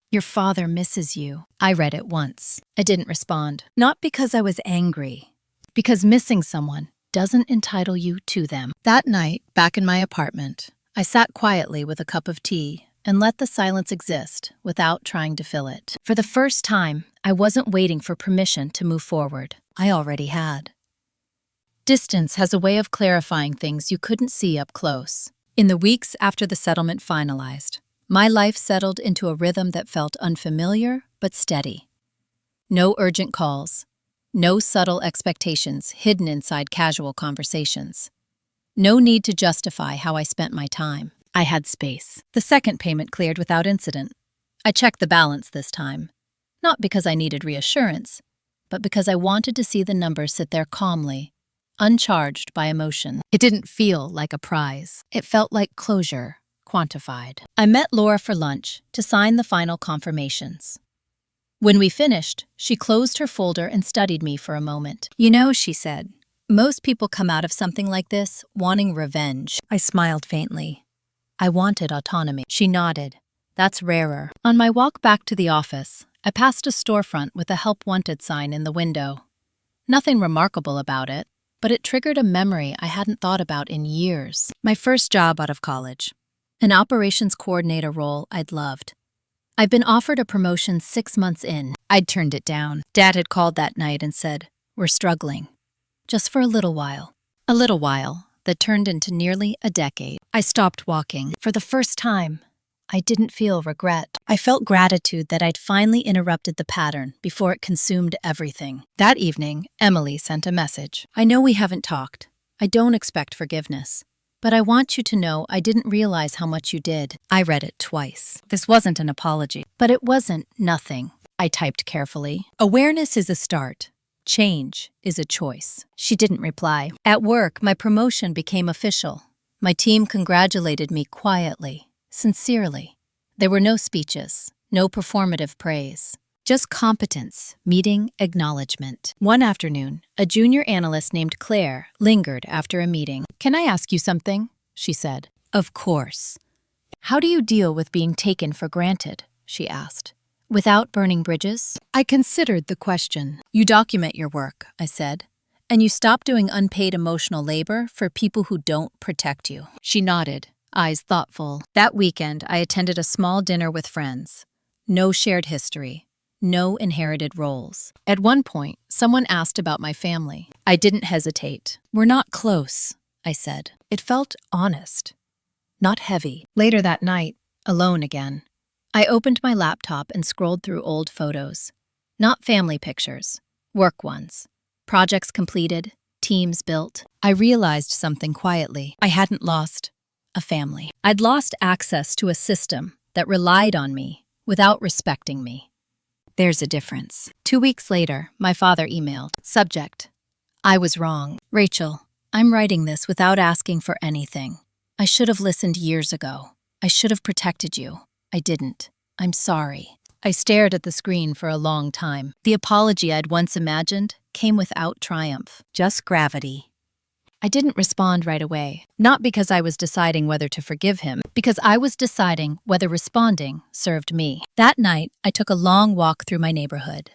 Speaker 1: Your father misses you. I read it once. I didn't respond. Not because I was angry, because missing someone doesn't entitle you to them. That night, back in my apartment, I sat quietly with a cup of tea and let the silence exist without trying to fill it. For the first time, I wasn't waiting for permission to move forward. I already had. Distance has a way of clarifying things you couldn't see up close. In the weeks after the settlement finalized, my life settled into a rhythm that felt unfamiliar but steady. No urgent calls, No subtle expectations hidden inside casual conversations. No need to justify how I spent my time. I had space. The second payment cleared without incident. I checked the balance this time. Not because I needed reassurance, but because I wanted to see the numbers sit there calmly, uncharged by emotion. It didn't feel like a prize. It felt like closure, quantified. I met Laura for lunch to sign the final confirmations. When we finished, she closed her folder and studied me for a moment. "You know," she said, "most people come out of something like this wanting revenge." I smiled faintly. "I wanted autonomy." She nodded. "That's rarer." On my walk back to the office, I passed a storefront with a help wanted sign in the window. Nothing remarkable about it, but it triggered a memory I hadn't thought about in years. My first job out of college. An operations coordinator role I'd loved. I'd been offered a promotion 6 months in. I'd turned it down. Dad had called that night and said, "We're struggling." Just for a little while. A little while that turned into nearly a decade. I stopped walking. For the first time, I didn't feel regret. I felt gratitude that I'd finally interrupted the pattern before it consumed everything. That evening, Emily sent a message. "I know we haven't talked. I don't expect forgiveness. But I want you to know I didn't realize how much you did." I read it twice. This wasn't an apology. But it wasn't nothing. I typed carefully. "Awareness is a start. Change is a choice." She didn't reply. At work, my promotion became official. My team congratulated me quietly, sincerely. There were no speeches, no performative praise. Just competence, meeting acknowledgement. One afternoon, a junior analyst named Claire lingered after a meeting. "Can I ask you something?" she said. "Of course." "How do you deal with being taken for granted?" she asked. "Without burning bridges?" I considered the question. "You document your work," I said, "and you stop doing unpaid emotional labor for people who don't protect you." She nodded, eyes thoughtful. That weekend, I attended a small dinner with friends. No shared history. No inherited roles. At one point, someone asked about my family. I didn't hesitate. "We're not close," I said. It felt honest, not heavy. Later that night, alone again, I opened my laptop and scrolled through old photos. Not family pictures, work ones. Projects completed, teams built. I realized something quietly. I hadn't lost a family. I'd lost access to a system that relied on me without respecting me. There's a difference. 2 weeks later, my father emailed. Subject: "I was wrong. Rachel, I'm writing this without asking for anything. I should have listened years ago. I should have protected you. I didn't. I'm sorry." I stared at the screen for a long time. The apology I'd once imagined came without triumph, just gravity. I didn't respond right away, not because I was deciding whether to forgive him, because I was deciding whether responding served me. That night, I took a long walk through my neighborhood.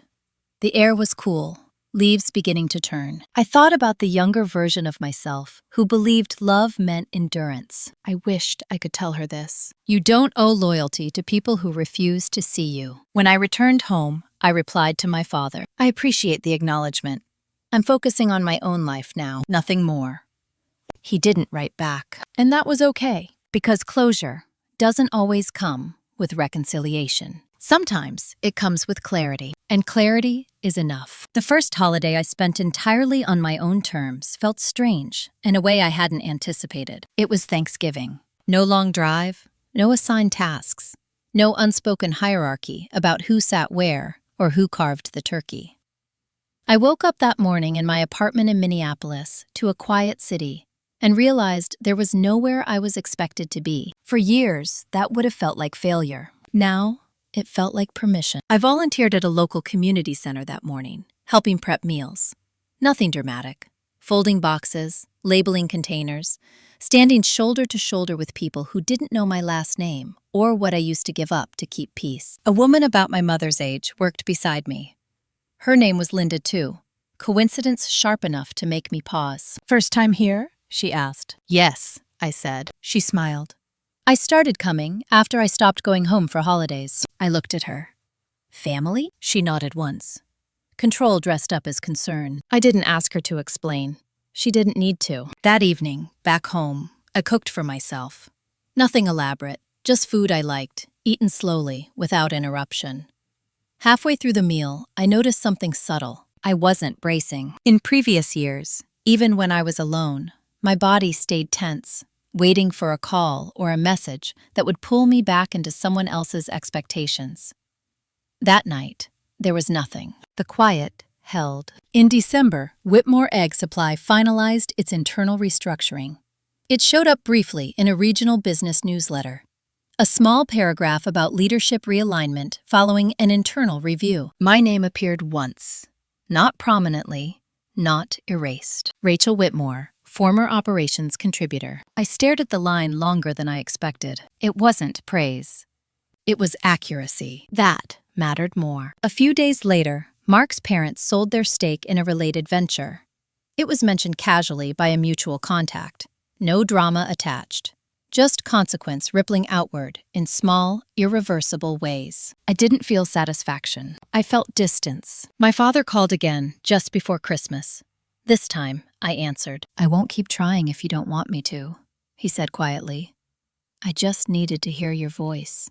Speaker 1: The air was cool, leaves beginning to turn. I thought about the younger version of myself who believed love meant endurance. I wished I could tell her this. You don't owe loyalty to people who refuse to see you. When I returned home, I replied to my father. I appreciate the acknowledgement. I'm focusing on my own life now, nothing more. He didn't write back, and that was okay, because closure doesn't always come with reconciliation. Sometimes it comes with clarity, and clarity is enough. The first holiday I spent entirely on my own terms felt strange, in a way I hadn't anticipated. It was Thanksgiving. No long drive, no assigned tasks, no unspoken hierarchy about who sat where or who carved the turkey. I woke up that morning in my apartment in Minneapolis to a quiet city and realized there was nowhere I was expected to be. For years, that would have felt like failure. Now, it felt like permission. I volunteered at a local community center that morning, helping prep meals. Nothing dramatic. Folding boxes, labeling containers, standing shoulder to shoulder with people who didn't know my last name or what I used to give up to keep peace. A woman about my mother's age worked beside me. Her name was Linda, too. Coincidence sharp enough to make me pause. "First time here?" she asked. "Yes," I said. She smiled. "I started coming after I stopped going home for holidays." I looked at her. "Family?" She nodded once. Control dressed up as concern. I didn't ask her to explain. She didn't need to. That evening, back home, I cooked for myself. Nothing elaborate, just food I liked, eaten slowly, without interruption. Halfway through the meal, I noticed something subtle. I wasn't bracing. In previous years, even when I was alone, my body stayed tense, waiting for a call or a message that would pull me back into someone else's expectations. That night, there was nothing. The quiet held. In December, Whitmore Egg Supply finalized its internal restructuring. It showed up briefly in a regional business newsletter. A small paragraph about leadership realignment following an internal review. My name appeared once, not prominently, not erased. Rachel Whitmore, former operations contributor. I stared at the line longer than I expected. It wasn't praise. It was accuracy. That mattered more. A few days later, Mark's parents sold their stake in a related venture. It was mentioned casually by a mutual contact. No drama attached. Just consequence rippling outward in small, irreversible ways. I didn't feel satisfaction. I felt distance. My father called again, just before Christmas. This time, I answered. "I won't keep trying if you don't want me to," he said quietly. "I just needed to hear your voice."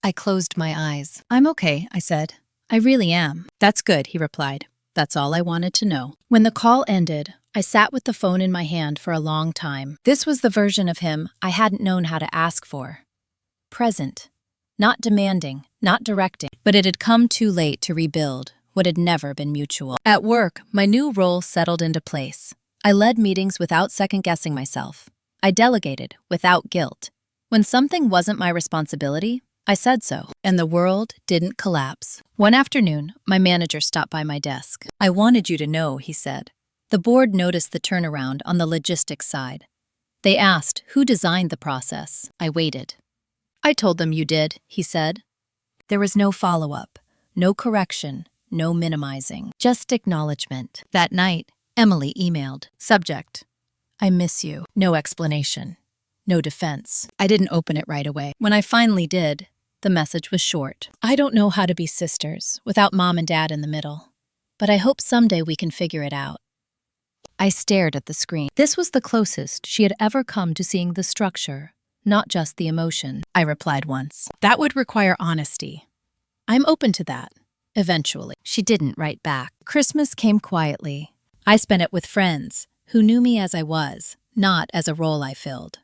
Speaker 1: I closed my eyes. "I'm okay," I said. "I really am." "That's good," he replied. "That's all I wanted to know." When the call ended, I sat with the phone in my hand for a long time. This was the version of him I hadn't known how to ask for. Present. Not demanding, not directing, but it had come too late to rebuild what had never been mutual. At work, my new role settled into place. I led meetings without second-guessing myself. I delegated without guilt. When something wasn't my responsibility, I said so, and the world didn't collapse. One afternoon, my manager stopped by my desk. "I wanted you to know," he said. The board noticed the turnaround on the logistics side. They asked who designed the process. I waited. "I told them you did," he said. There was no follow-up, no correction, no minimizing, just acknowledgement. That night, Emily emailed. Subject: "I miss you." No explanation. No defense. I didn't open it right away. When I finally did, the message was short. "I don't know how to be sisters without mom and dad in the middle, but I hope someday we can figure it out." I stared at the screen. This was the closest she had ever come to seeing the structure, not just the emotion. I replied once. "That would require honesty." "I'm open to that. Eventually." She didn't write back. Christmas came quietly. I spent it with friends who knew me as I was, not as a role I filled.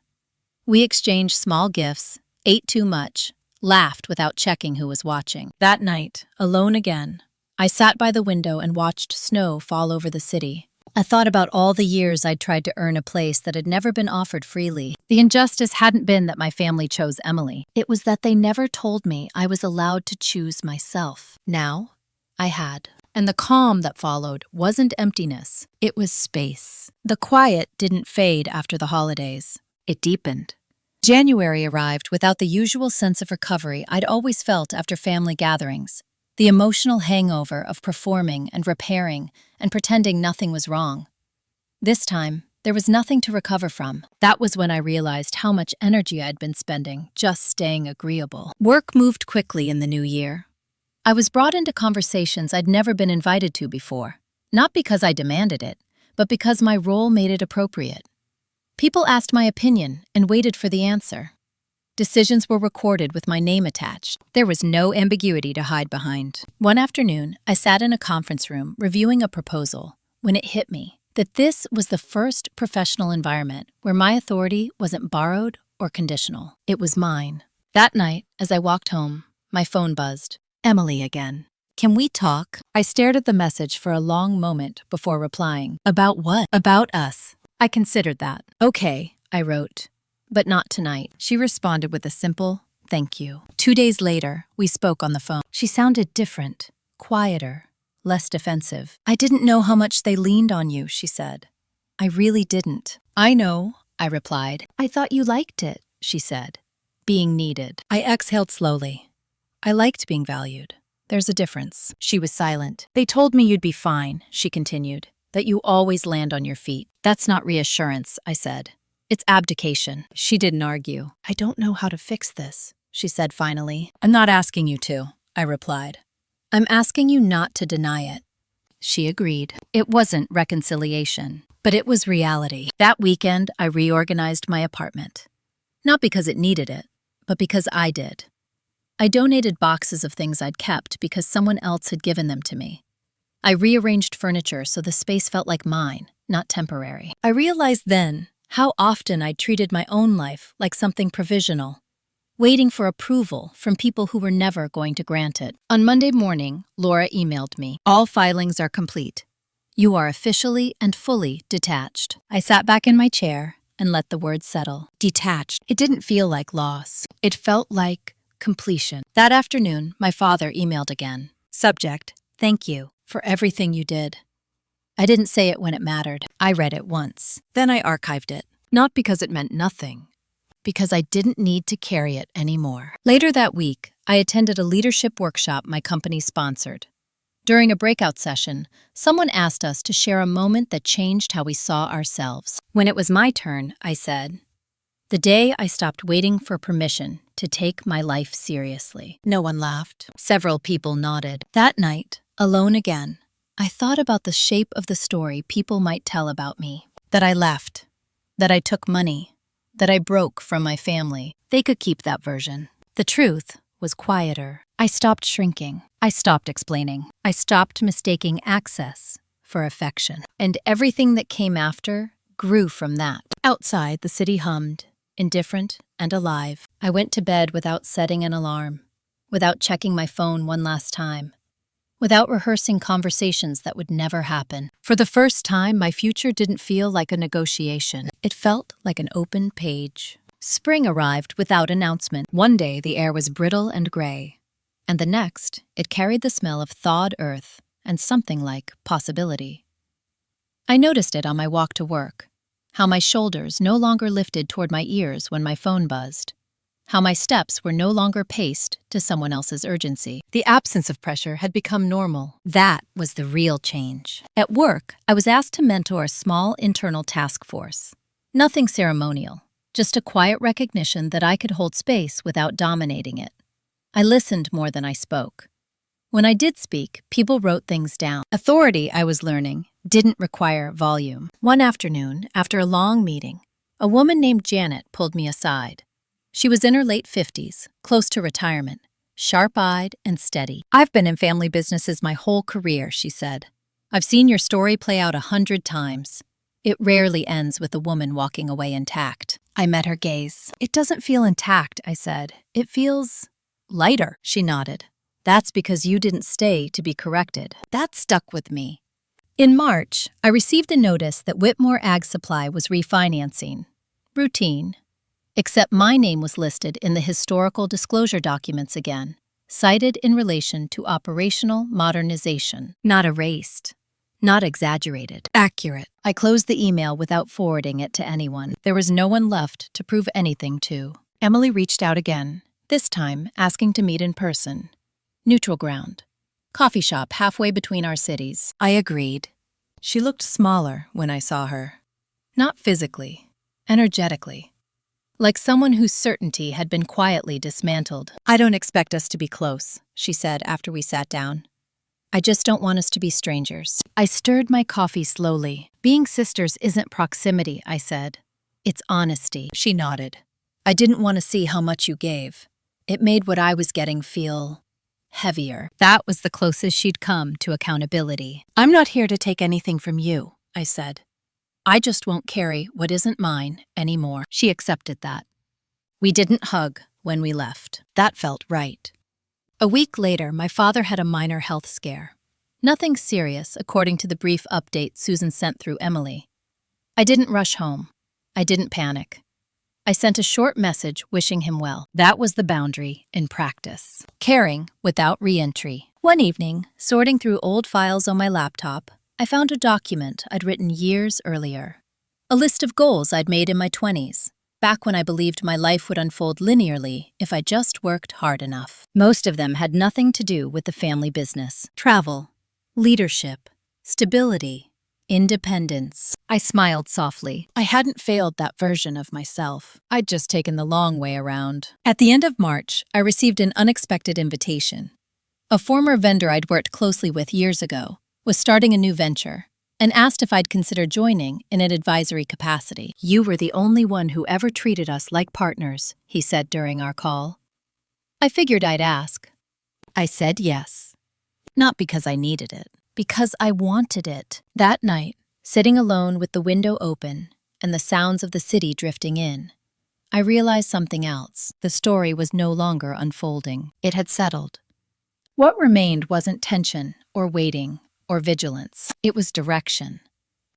Speaker 1: We exchanged small gifts, ate too much, laughed without checking who was watching. That night, alone again, I sat by the window and watched snow fall over the city. I thought about all the years I'd tried to earn a place that had never been offered freely. The injustice hadn't been that my family chose Emily. It was that they never told me I was allowed to choose myself. Now, I had. And the calm that followed wasn't emptiness. It was space. The quiet didn't fade after the holidays. It deepened. January arrived without the usual sense of recovery I'd always felt after family gatherings. The emotional hangover of performing and repairing and pretending nothing was wrong. This time, there was nothing to recover from. That was when I realized how much energy I'd been spending just staying agreeable. Work moved quickly in the new year. I was brought into conversations I'd never been invited to before, not because I demanded it, but because my role made it appropriate. People asked my opinion and waited for the answer. Decisions were recorded with my name attached. There was no ambiguity to hide behind. One afternoon, I sat in a conference room reviewing a proposal when it hit me that this was the first professional environment where my authority wasn't borrowed or conditional. It was mine. That night, as I walked home, my phone buzzed. Emily again. "Can we talk?" I stared at the message for a long moment before replying. "About what?" "About us." I considered that. "Okay," I wrote. "But not tonight." She responded with a simple, "Thank you." 2 days later, we spoke on the phone. She sounded different, quieter, less defensive. "I didn't know how much they leaned on you," she said. "I really didn't." "I know," I replied. "I thought you liked it," she said. "Being needed." I exhaled slowly. I liked being valued. There's a difference. She was silent. "They told me you'd be fine," she continued, "that you always land on your feet." "That's not reassurance," I said. "It's abdication." She didn't argue. "I don't know how to fix this," she said finally. "I'm not asking you to," I replied. "I'm asking you not to deny it." She agreed. It wasn't reconciliation, but it was reality. That weekend, I reorganized my apartment. Not because it needed it, but because I did. I donated boxes of things I'd kept because someone else had given them to me. I rearranged furniture so the space felt like mine, not temporary. I realized then how often I'd treated my own life like something provisional, waiting for approval from people who were never going to grant it. On Monday morning, Laura emailed me. All filings are complete. You are officially and fully detached. I sat back in my chair and let the words settle. Detached. It didn't feel like loss. It felt like completion. That afternoon, my father emailed again. Subject: thank you for everything you did. I didn't say it when it mattered. I read it once. Then I archived it. Not because it meant nothing, because I didn't need to carry it anymore. Later that week, I attended a leadership workshop my company sponsored. During a breakout session, someone asked us to share a moment that changed how we saw ourselves. When it was my turn, I said, "The day I stopped waiting for permission to take my life seriously." No one laughed. Several people nodded. That night, alone again, I thought about the shape of the story people might tell about me. That I left, that I took money, that I broke from my family. They could keep that version. The truth was quieter. I stopped shrinking. I stopped explaining. I stopped mistaking access for affection. And everything that came after grew from that. Outside, the city hummed, indifferent and alive. I went to bed without setting an alarm, without checking my phone one last time, without rehearsing conversations that would never happen. For the first time, my future didn't feel like a negotiation. It felt like an open page. Spring arrived without announcement. One day, the air was brittle and gray, and the next, it carried the smell of thawed earth and something like possibility. I noticed it on my walk to work, how my shoulders no longer lifted toward my ears when my phone buzzed, how my steps were no longer paced to someone else's urgency. The absence of pressure had become normal. That was the real change. At work, I was asked to mentor a small internal task force. Nothing ceremonial, just a quiet recognition that I could hold space without dominating it. I listened more than I spoke. When I did speak, people wrote things down. Authority, I was learning, didn't require volume. One afternoon, after a long meeting, a woman named Janet pulled me aside. She was in her late 50s, close to retirement, sharp-eyed and steady. "I've been in family businesses my whole career," she said. "I've seen your story play out 100 times. It rarely ends with a woman walking away intact." I met her gaze. "It doesn't feel intact," I said. "It feels lighter." She nodded. "That's because you didn't stay to be corrected." That stuck with me. In March, I received a notice that Whitmore Ag Supply was refinancing. Routine. Except my name was listed in the historical disclosure documents again, cited in relation to operational modernization. Not erased. Not exaggerated. Accurate. I closed the email without forwarding it to anyone. There was no one left to prove anything to. Emily reached out again, this time asking to meet in person. Neutral ground. Coffee shop halfway between our cities. I agreed. She looked smaller when I saw her. Not physically, energetically. Like someone whose certainty had been quietly dismantled. "I don't expect us to be close," she said after we sat down. "I just don't want us to be strangers." I stirred my coffee slowly. "Being sisters isn't proximity," I said. "It's honesty." She nodded. "I didn't want to see how much you gave. It made what I was getting feel heavier." That was the closest she'd come to accountability. "I'm not here to take anything from you," I said. "I just won't carry what isn't mine anymore." She accepted that. We didn't hug when we left. That felt right. A week later, my father had a minor health scare. Nothing serious, according to the brief update Susan sent through Emily. I didn't rush home. I didn't panic. I sent a short message wishing him well. That was the boundary in practice. Caring without re-entry. One evening, sorting through old files on my laptop, I found a document I'd written years earlier. A list of goals I'd made in my 20s, back when I believed my life would unfold linearly if I just worked hard enough. Most of them had nothing to do with the family business. Travel, leadership, stability, independence. I smiled softly. I hadn't failed that version of myself. I'd just taken the long way around. At the end of March, I received an unexpected invitation. A former vendor I'd worked closely with years ago was starting a new venture and asked if I'd consider joining in an advisory capacity. "You were the only one who ever treated us like partners," he said during our call. I figured I'd ask. I said yes. Not because I needed it, because I wanted it. That night, sitting alone with the window open and the sounds of the city drifting in, I realized something else. The story was no longer unfolding. It had settled. What remained wasn't tension or waiting or vigilance. It was direction.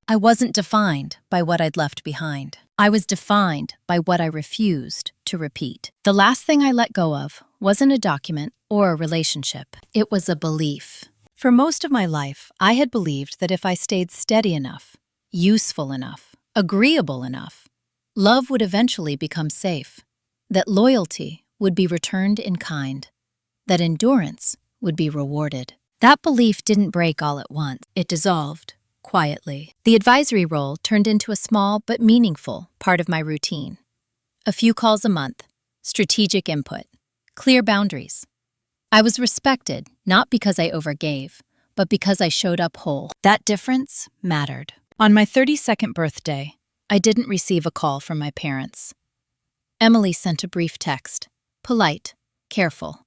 Speaker 1: I wasn't defined by what I'd left behind. I was defined by what I refused to repeat. The last thing I let go of wasn't a document or a relationship. It was a belief. For most of my life, I had believed that if I stayed steady enough, useful enough, agreeable enough, love would eventually become safe, that loyalty would be returned in kind, that endurance would be rewarded. That belief didn't break all at once. It dissolved, quietly. The advisory role turned into a small but meaningful part of my routine. A few calls a month, strategic input, clear boundaries. I was respected not because I overgave, but because I showed up whole. That difference mattered. On my 32nd birthday, I didn't receive a call from my parents. Emily sent a brief text, polite, careful.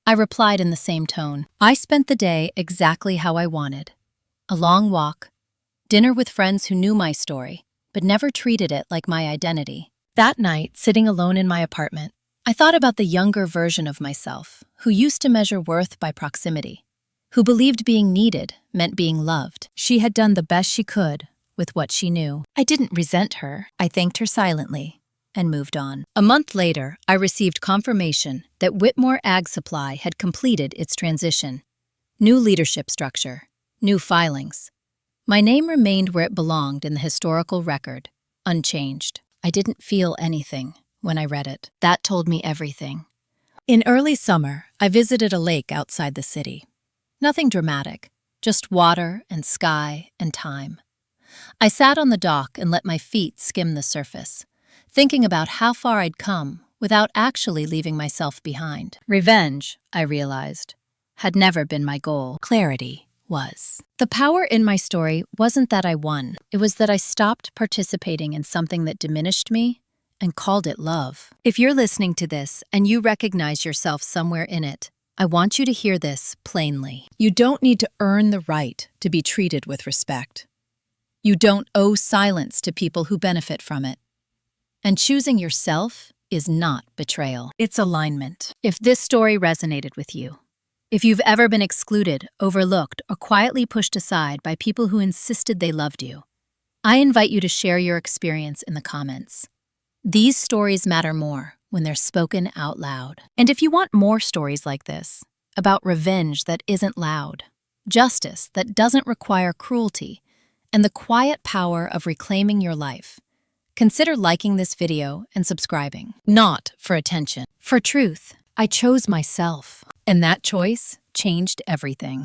Speaker 1: I replied in the same tone. I spent the day exactly how I wanted. A long walk, dinner with friends who knew my story, but never treated it like my identity. That night, sitting alone in my apartment, I thought about the younger version of myself, who used to measure worth by proximity, who believed being needed meant being loved. She had done the best she could with what she knew. I didn't resent her. I thanked her silently and moved on. A month later, I received confirmation that Whitmore Ag Supply had completed its transition. New leadership structure, new filings. My name remained where it belonged in the historical record, unchanged. I didn't feel anything when I read it. That told me everything. In early summer, I visited a lake outside the city. Nothing dramatic, just water and sky and time. I sat on the dock and let my feet skim the surface, thinking about how far I'd come without actually leaving myself behind. Revenge, I realized, had never been my goal. Clarity was. The power in my story wasn't that I won. It was that I stopped participating in something that diminished me and called it love. If you're listening to this and you recognize yourself somewhere in it, I want you to hear this plainly. You don't need to earn the right to be treated with respect. You don't owe silence to people who benefit from it. And choosing yourself is not betrayal. It's alignment. If this story resonated with you, if you've ever been excluded, overlooked, or quietly pushed aside by people who insisted they loved you, I invite you to share your experience in the comments. These stories matter more when they're spoken out loud. And if you want more stories like this, about revenge that isn't loud, justice that doesn't require cruelty, and the quiet power of reclaiming your life, consider liking this video and subscribing. Not for attention. For truth, I chose myself. And that choice changed everything.